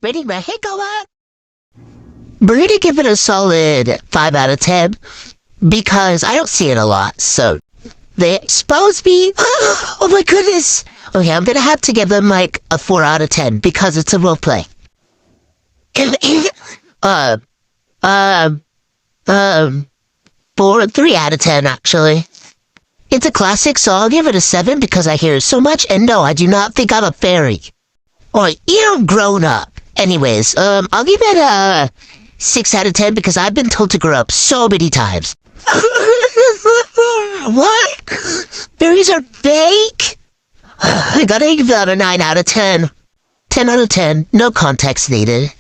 Ready, ready, go on. We're gonna give it a solid 5 out of 10 because I don't see it a lot, so they expose me. Oh my goodness. Okay, I'm gonna have to give them like a 4 out of 10 because it's a role play. uh, um, um, 3 out of 10 actually. It's a classic, so I'll give it a 7 because I hear so much, and no, I do not think I'm a fairy. Or you're grown up. Anyways, I'll give it a 6 out of 10 because I've been told to grow up so many times. What? Fairies are fake? I gotta give that a 9 out of 10. 10 out of 10, no context needed.